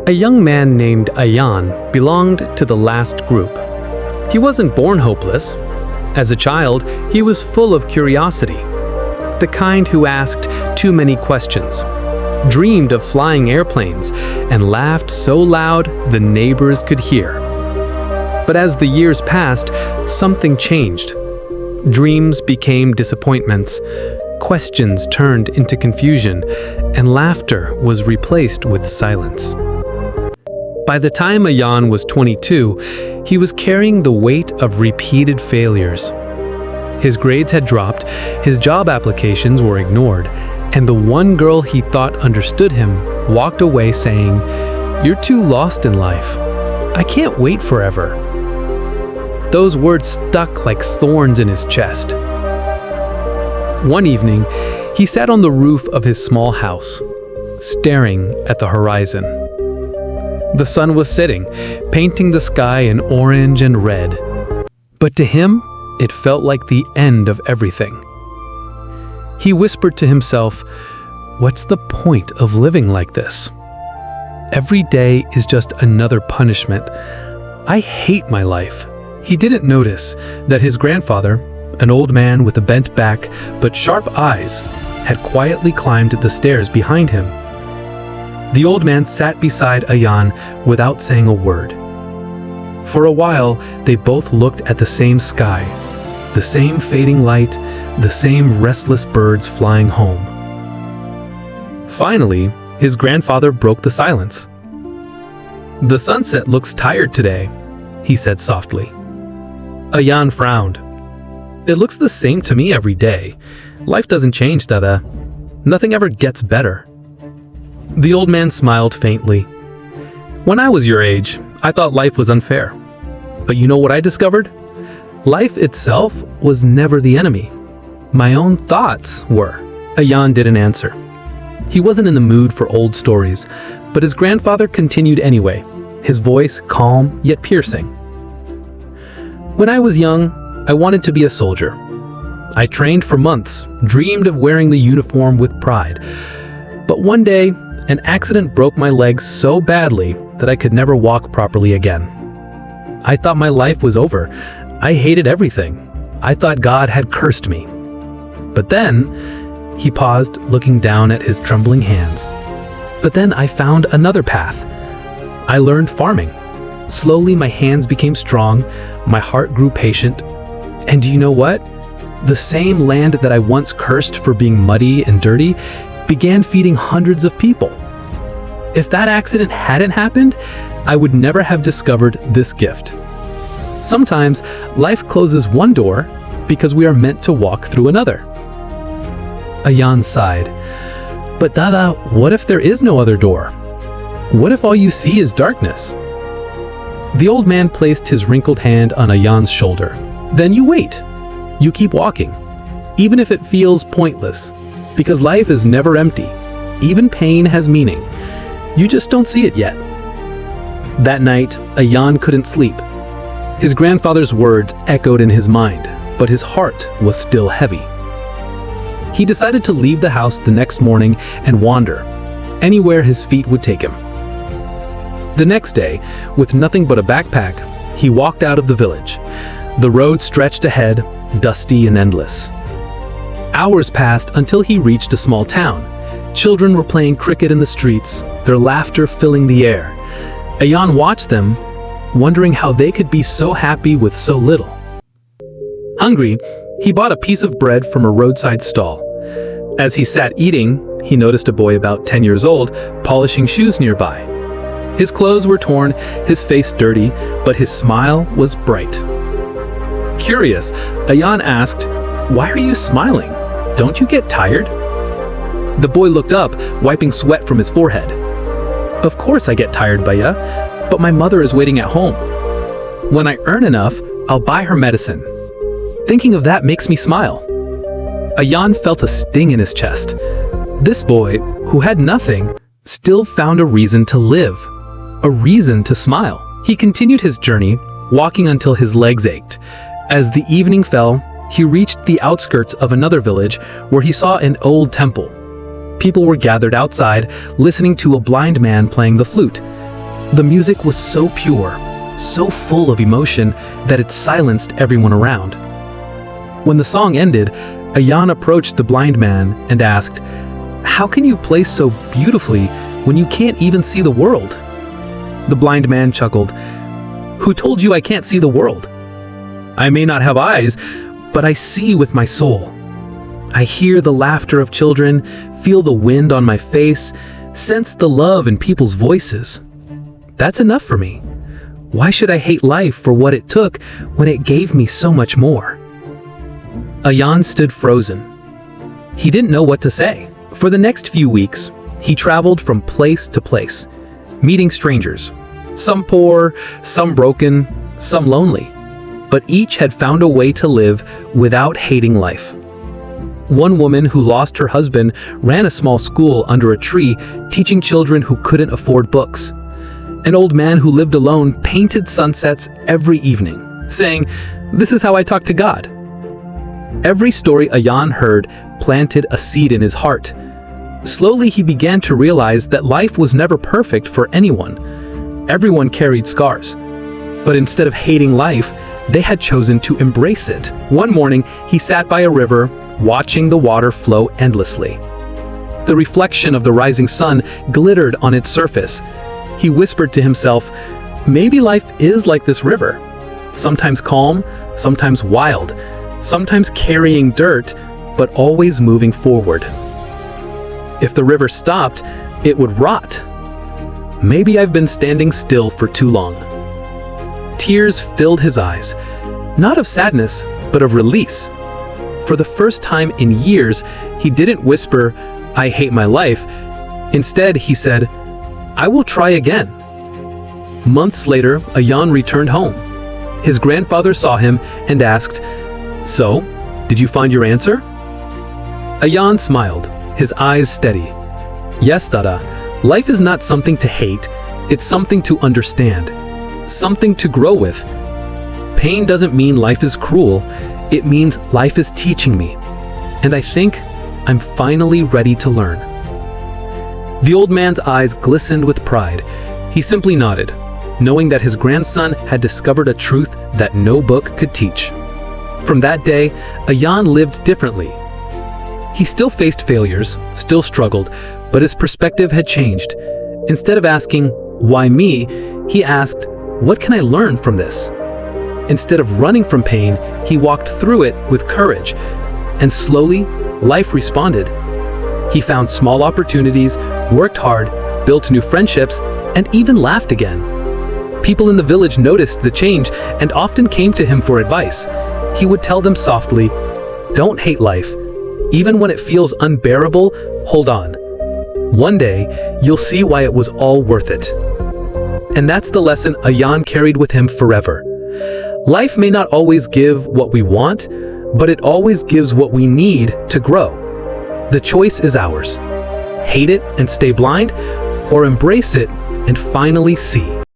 A young man named Ayan belonged to the last group. He wasn't born hopeless. As a child, he was full of curiosity, the kind who asked too many questions, dreamed of flying airplanes, and laughed so loud the neighbors could hear. But as the years passed, something changed. Dreams became disappointments, questions turned into confusion, and laughter was replaced with silence. By the time Ayan was 22, he was carrying the weight of repeated failures. His grades had dropped, his job applications were ignored, and the one girl he thought understood him walked away saying, "You're too lost in life. I can't wait forever." Those words stuck like thorns in his chest. One evening, he sat on the roof of his small house, staring at the horizon. The sun was setting, painting the sky in orange and red. But to him, it felt like the end of everything. He whispered to himself, "What's the point of living like this? Every day is just another punishment. I hate my life." He didn't notice that his grandfather, an old man with a bent back but sharp eyes, had quietly climbed the stairs behind him. The old man sat beside Ayan without saying a word. For a while, they both looked at the same sky, the same fading light, the same restless birds flying home. Finally, his grandfather broke the silence. "The sunset looks tired today," he said softly. Ayan frowned. "It looks the same to me every day. Life doesn't change, Dada. Nothing ever gets better." The old man smiled faintly. "When I was your age, I thought life was unfair. But you know what I discovered? Life itself was never the enemy. My own thoughts were." Ayan didn't answer. He wasn't in the mood for old stories, but his grandfather continued anyway, his voice calm yet piercing. "When I was young, I wanted to be a soldier. I trained for months, dreamed of wearing the uniform with pride. But one day, an accident broke my legs so badly that I could never walk properly again. I thought my life was over. I hated everything. I thought God had cursed me. But then," he paused, looking down at his trembling hands. "But then I found another path. I learned farming. Slowly my hands became strong, my heart grew patient. And do you know what? The same land that I once cursed for being muddy and dirty began feeding hundreds of people. If that accident hadn't happened, I would never have discovered this gift. Sometimes life closes one door because we are meant to walk through another." Ayan sighed. "But Dada, what if there is no other door? What if all you see is darkness?" The old man placed his wrinkled hand on Ayan's shoulder. "Then you wait. You keep walking, even if it feels pointless, because life is never empty. Even pain has meaning. You just don't see it yet." That night, Ayan couldn't sleep. His grandfather's words echoed in his mind, but his heart was still heavy. He decided to leave the house the next morning and wander, anywhere his feet would take him. The next day, with nothing but a backpack, he walked out of the village. The road stretched ahead, dusty and endless. Hours passed until he reached a small town. Children were playing cricket in the streets, their laughter filling the air. Ayan watched them, wondering how they could be so happy with so little. Hungry, he bought a piece of bread from a roadside stall. As he sat eating, he noticed a boy about 10 years old polishing shoes nearby. His clothes were torn, his face dirty, but his smile was bright. Curious, Ayan asked, "Why are you smiling? Don't you get tired?" The boy looked up, wiping sweat from his forehead. "Of course I get tired, Baya, but my mother is waiting at home. When I earn enough, I'll buy her medicine. Thinking of that makes me smile." Ayan felt a sting in his chest. This boy, who had nothing, still found a reason to live, a reason to smile. He continued his journey, walking until his legs ached. As the evening fell, he reached the outskirts of another village where he saw an old temple. People were gathered outside, listening to a blind man playing the flute. The music was so pure, so full of emotion that it silenced everyone around. When the song ended, Ayan approached the blind man and asked, "How can you play so beautifully when you can't even see the world?" The blind man chuckled, "Who told you I can't see the world? I may not have eyes, but I see with my soul. I hear the laughter of children, feel the wind on my face, sense the love in people's voices. That's enough for me. Why should I hate life for what it took when it gave me so much more?" Ayan stood frozen. He didn't know what to say. For the next few weeks, he traveled from place to place, meeting strangers, some poor, some broken, some lonely, but each had found a way to live without hating life. One woman who lost her husband ran a small school under a tree, teaching children who couldn't afford books. An old man who lived alone painted sunsets every evening, saying, "This is how I talk to God." Every story Ayan heard planted a seed in his heart. Slowly he began to realize that life was never perfect for anyone. Everyone carried scars. But instead of hating life, they had chosen to embrace it. One morning, he sat by a river, watching the water flow endlessly. The reflection of the rising sun glittered on its surface. He whispered to himself, "Maybe life is like this river, sometimes calm, sometimes wild, sometimes carrying dirt, but always moving forward. If the river stopped, it would rot. Maybe I've been standing still for too long." Tears filled his eyes, not of sadness, but of release. For the first time in years, he didn't whisper, "I hate my life." Instead, he said, "I will try again." Months later, Ayan returned home. His grandfather saw him and asked, "So, did you find your answer?" Ayan smiled, his eyes steady. "Yes, Dada, life is not something to hate, it's something to understand, something to grow with. Pain doesn't mean life is cruel, it means life is teaching me, and I think I'm finally ready to learn." The old man's eyes glistened with pride. He simply nodded, knowing that his grandson had discovered a truth that no book could teach. From that day, Ayan lived differently. He still faced failures, still struggled, but his perspective had changed. Instead of asking, "Why me?" he asked, "What can I learn from this?" Instead of running from pain, he walked through it with courage. And slowly, life responded. He found small opportunities, worked hard, built new friendships, and even laughed again. People in the village noticed the change and often came to him for advice. He would tell them softly, "Don't hate life. Even when it feels unbearable, hold on. One day, you'll see why it was all worth it." And that's the lesson Ayan carried with him forever. Life may not always give what we want, but it always gives what we need to grow. The choice is ours. Hate it and stay blind, or embrace it and finally see.